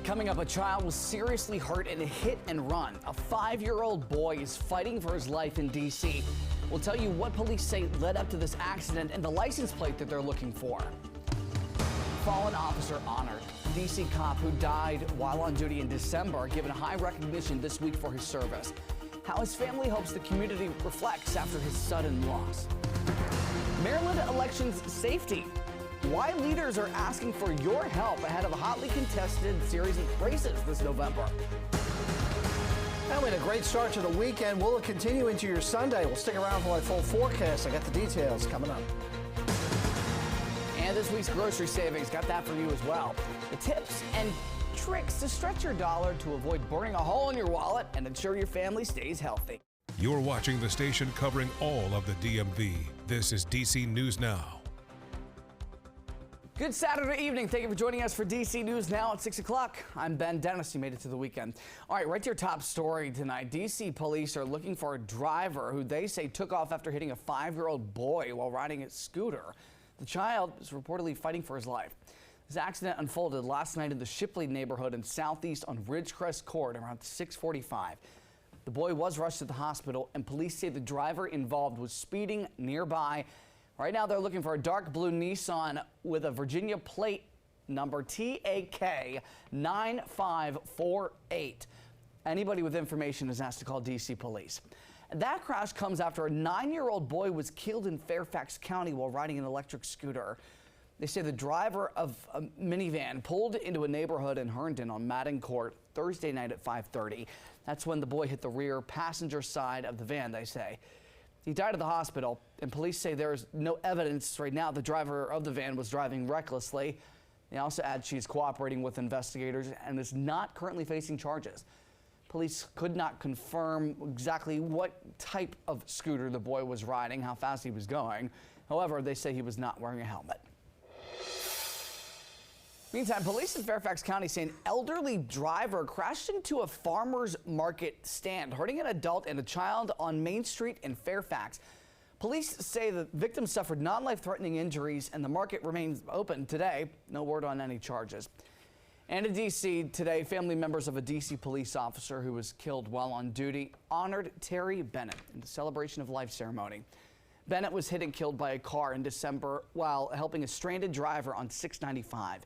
Coming up, a child was seriously hurt in a hit and run. A 5-year-old boy is fighting for his life in D.C. We'll tell you what police say led up to this accident and the license plate that they're looking for. Fallen officer honored. D.C. cop who died while on duty in December given high recognition this week for his service. How his family hopes the community reflects after his sudden loss. Maryland elections safety. Why leaders are asking for your help ahead of a hotly contested series of races this November. And we had a great start to the weekend. Will it continue into your Sunday? We'll stick around for my full forecast. I got the details coming up. And this week's grocery savings, got that for you as well. The tips and tricks to stretch your dollar to avoid burning a hole in your wallet and ensure your family stays healthy. You're watching the station covering all of the DMV. This is DC News Now. Good Saturday evening. Thank you for joining us for DC News Now at 6 o'clock. I'm Ben Dennis. You made it to the weekend. All right, right to your top story tonight. DC police are looking for a driver who they say took off after hitting a 5-year-old boy while riding a scooter. The child is reportedly fighting for his life. This accident unfolded last night in the Shipley neighborhood in Southeast on Ridgecrest Court around 6:45. The boy was rushed to the hospital, and police say the driver involved was speeding nearby. Right now, they're looking for a dark blue Nissan with a Virginia plate number TAK 9548. Anybody with information is asked to call DC police. That crash comes after a 9-year-old boy was killed in Fairfax County while riding an electric scooter. They say the driver of a minivan pulled into a neighborhood in Herndon on Madden Court Thursday night at 5:30. That's when the boy hit the rear passenger side of the van, they say. He died at the hospital, and police say there's no evidence right now the driver of the van was driving recklessly. They also add she's cooperating with investigators and is not currently facing charges. Police could not confirm exactly what type of scooter the boy was riding, how fast he was going. However, they say he was not wearing a helmet. Meantime, police in Fairfax County say an elderly driver crashed into a farmer's market stand, hurting an adult and a child on Main Street in Fairfax. Police say the victim suffered non-life-threatening injuries and the market remains open today. No word on any charges. And in D.C. today, family members of a D.C. police officer who was killed while on duty honored Terry Bennett in the celebration of life ceremony. Bennett was hit and killed by a car in December while helping a stranded driver on 695.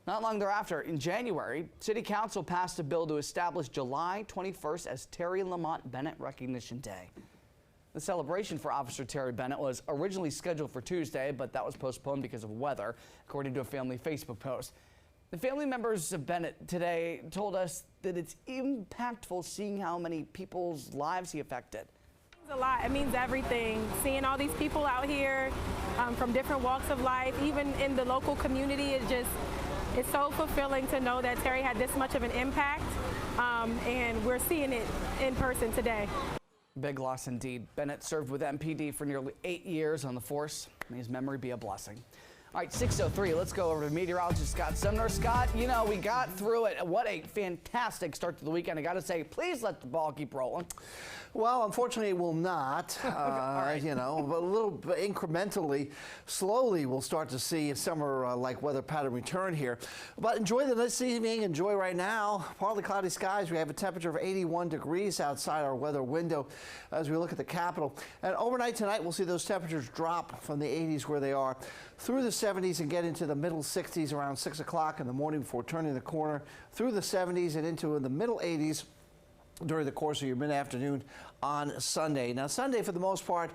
Not long thereafter, in January, City Council passed a bill to establish July 21st as Terry Lamont Bennett Recognition Day. The celebration for Officer Terry Bennett was originally scheduled for Tuesday, but that was postponed because of weather, according to a family Facebook post. The family members of Bennett today told us that it's impactful seeing how many people's lives he affected. It means a lot. It means everything. Seeing all these people out here from different walks of life, even in the local community, it's so fulfilling to know that Terry had this much of an impact, and we're seeing it in person today. Big loss indeed. Bennett served with MPD for nearly 8 years on the force. May his memory be a blessing. All right, 6:03. Let's go over to meteorologist Scott Sumner. Scott, you know, we got through it. What a fantastic start to the weekend. I got to say, please let the ball keep rolling. Well, unfortunately, it will not. Right. You know, but a little bit incrementally, slowly, we'll start to see a summer-like weather pattern return here. But enjoy the this evening. Enjoy right now. Partly cloudy skies. We have a temperature of 81 degrees outside our weather window as we look at the Capitol. And overnight tonight, we'll see those temperatures drop from the 80s where they are through the 70s and get into the middle 60s around 6 o'clock in the morning before turning the corner through the 70s and into the middle 80s during the course of your mid-afternoon on Sunday. Now, Sunday, for the most part,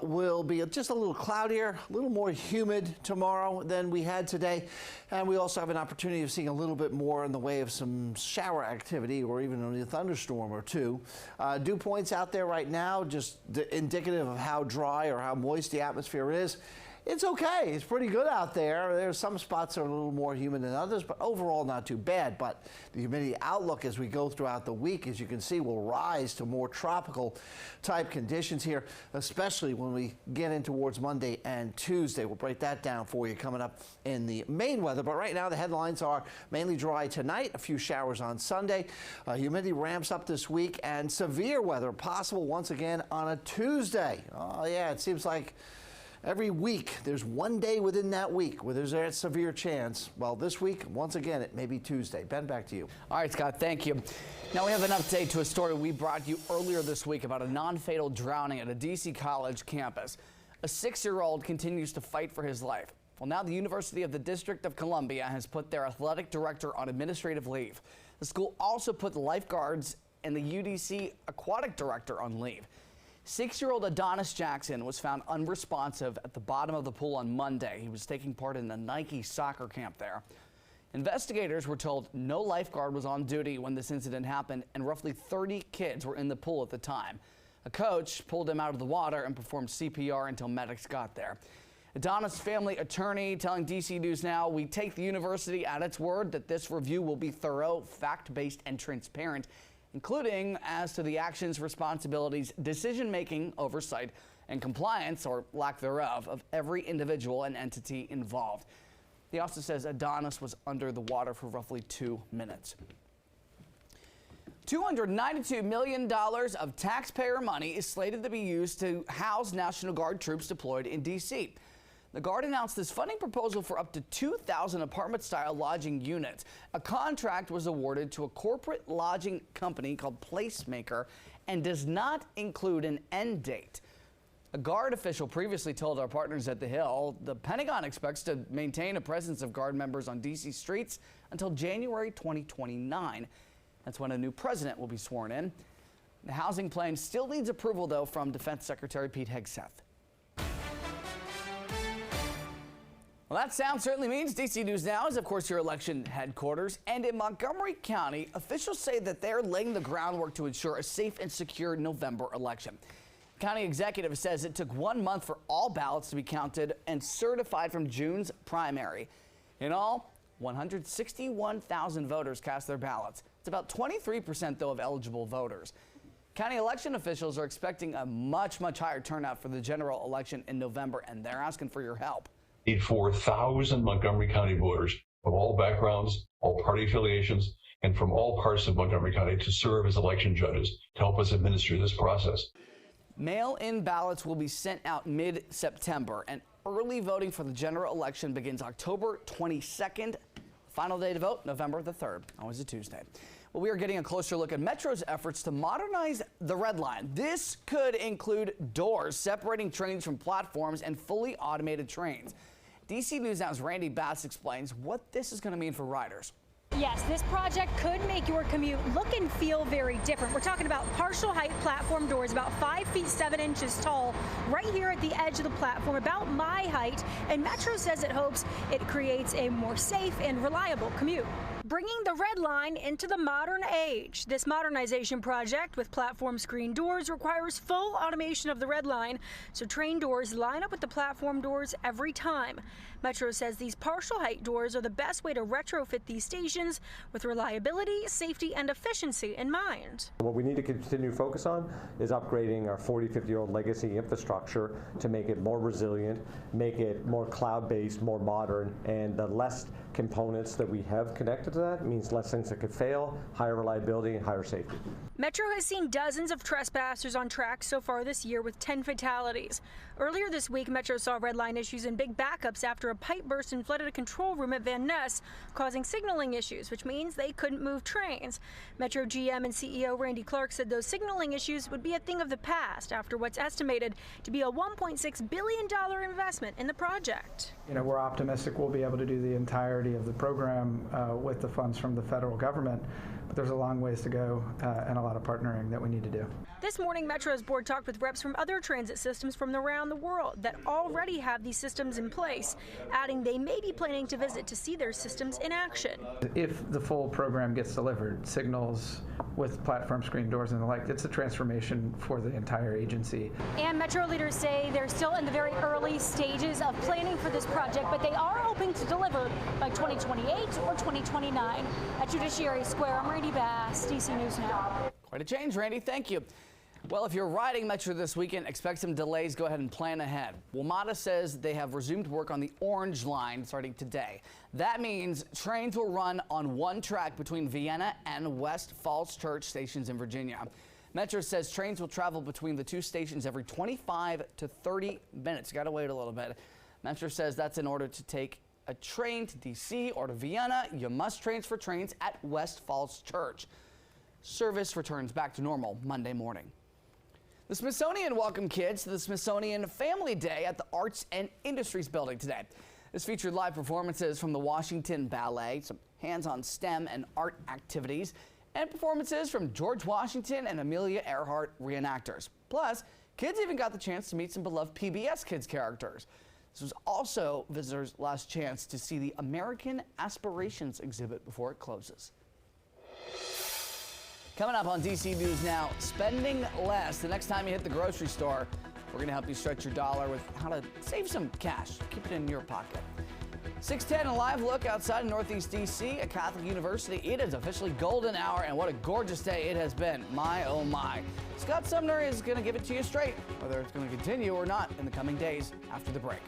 will be just a little cloudier, a little more humid tomorrow than we had today. And we also have an opportunity of seeing a little bit more in the way of some shower activity or even a thunderstorm or two. Dew points out there right now, just indicative of how dry or how moist the atmosphere is. It's okay. It's pretty good out there. There's some spots that are a little more humid than others, but overall not too bad. But the humidity outlook as we go throughout the week, as you can see, will rise to more tropical type conditions here, especially when we get in towards Monday and Tuesday. We'll break that down for you coming up in the main weather. But right now the headlines are mainly dry tonight, a few showers on Sunday. Humidity ramps up this week and severe weather possible once again on a Tuesday. Oh yeah, it seems like Every week, there's one day within that week where there's a severe chance. Well, this week, once again, it may be Tuesday. Ben, back to you. All right, Scott, thank you. Now we have an update to a story we brought you earlier this week about a non-fatal drowning at a D.C. college campus. A 6-year-old continues to fight for his life. Well, now the University of the District of Columbia has put their athletic director on administrative leave. The school also put the lifeguards and the UDC aquatic director on leave. 6-year-old Adonis Jackson was found unresponsive at the bottom of the pool on Monday. He was taking part in a Nike soccer camp there. Investigators were told no lifeguard was on duty when this incident happened, and roughly 30 kids were in the pool at the time. A coach pulled him out of the water and performed CPR until medics got there. Adonis' family attorney telling DC News Now, "We take the university at its word that this review will be thorough, fact-based, and transparent, including as to the actions, responsibilities, decision-making, oversight, and compliance, or lack thereof, of every individual and entity involved." He also says Adonis was under the water for roughly 2 minutes. $292 million of taxpayer money is slated to be used to house National Guard troops deployed in D.C. The Guard announced this funding proposal for up to 2,000 apartment-style lodging units. A contract was awarded to a corporate lodging company called Placemaker and does not include an end date. A Guard official previously told our partners at The Hill the Pentagon expects to maintain a presence of Guard members on D.C. streets until January 2029. That's when a new president will be sworn in. The housing plan still needs approval, though, from Defense Secretary Pete Hegseth. Well, that sound certainly means DC News Now is, of course, your election headquarters. And in Montgomery County, officials say that they're laying the groundwork to ensure a safe and secure November election. County executive says it took 1 month for all ballots to be counted and certified from June's primary. In all, 161,000 voters cast their ballots. It's about 23%, though, of eligible voters. County election officials are expecting a much higher turnout for the general election in November, and they're asking for your help. 4,000 Montgomery County voters of all backgrounds, all party affiliations, and from all parts of Montgomery County to serve as election judges to help us administer this process. Mail-in ballots will be sent out mid-September, and early voting for the general election begins October 22nd. Final day to vote, November the 3rd, always a Tuesday. Well, we are getting a closer look at Metro's efforts to modernize the Red Line. This could include doors separating trains from platforms and fully automated trains. DC News Now's Randy Bass explains what this is going to mean for riders. Yes, this project could make your commute look and feel very different. We're talking about partial height platform doors, about 5 feet 7 inches tall, right here at the edge of the platform, about my height. And Metro says it hopes it creates a more safe and reliable commute, bringing the Red Line into the modern age. This modernization project with platform screen doors requires full automation of the Red Line, so train doors line up with the platform doors every time. Metro says these partial height doors are the best way to retrofit these stations with reliability, safety, and efficiency in mind. What we need to continue to focus on is upgrading our 40, 50-year-old legacy infrastructure to make it more resilient, make it more cloud-based, more modern, and the less components that we have connected to that means less things that could fail, higher reliability, and higher safety. Metro has seen dozens of trespassers on tracks so far this year with 10 fatalities. Earlier this week, Metro saw Red Line issues and big backups after a pipe burst and flooded a control room at Van Ness, causing signaling issues, which means they couldn't move trains. Metro GM and CEO Randy Clark said those signaling issues would be a thing of the past after what's estimated to be a $1.6 billion investment in the project. We're optimistic we'll be able to do the entirety of the program with the funds from the federal government, but there's a long ways to go and a lot of partnering that we need to do. This morning, Metro's board talked with reps from other transit systems from around the world that already have these systems in place, adding they may be planning to visit to see their systems in action. If the full program gets delivered, signals with platform screen doors and the like, it's a transformation for the entire agency. And Metro leaders say they're still in the very early stages of planning for this project, but they are hoping to deliver by 2028 or 2029. At Judiciary Square, I'm Randy Bass, DC News Now. Quite a change, Randy. Thank you. Well, if you're riding Metro this weekend, expect some delays. Go ahead and plan ahead. WMATA says they have resumed work on the Orange Line starting today. That means trains will run on one track between Vienna and West Falls Church stations in Virginia. Metro says trains will travel between the two stations every 25 to 30 minutes. Got to wait a little bit. Metro says that's in order to take a train to D.C. or to Vienna. You must transfer trains at West Falls Church. Service returns back to normal Monday morning. The Smithsonian welcomed kids to the Smithsonian Family Day at the Arts and Industries Building today. This featured live performances from the Washington Ballet, some hands-on STEM and art activities, and performances from George Washington and Amelia Earhart reenactors. Plus, kids even got the chance to meet some beloved PBS Kids characters. This was also visitors' last chance to see the American Aspirations exhibit before it closes. Coming up on DC News Now, spending less. The next time you hit the grocery store, we're going to help you stretch your dollar with how to save some cash. Keep it in your pocket. 6:10, a live look outside of Northeast DC at Catholic University. It is officially golden hour, and what a gorgeous day it has been. My, oh my. Scott Sumner is going to give it to you straight, whether it's going to continue or not in the coming days after the break.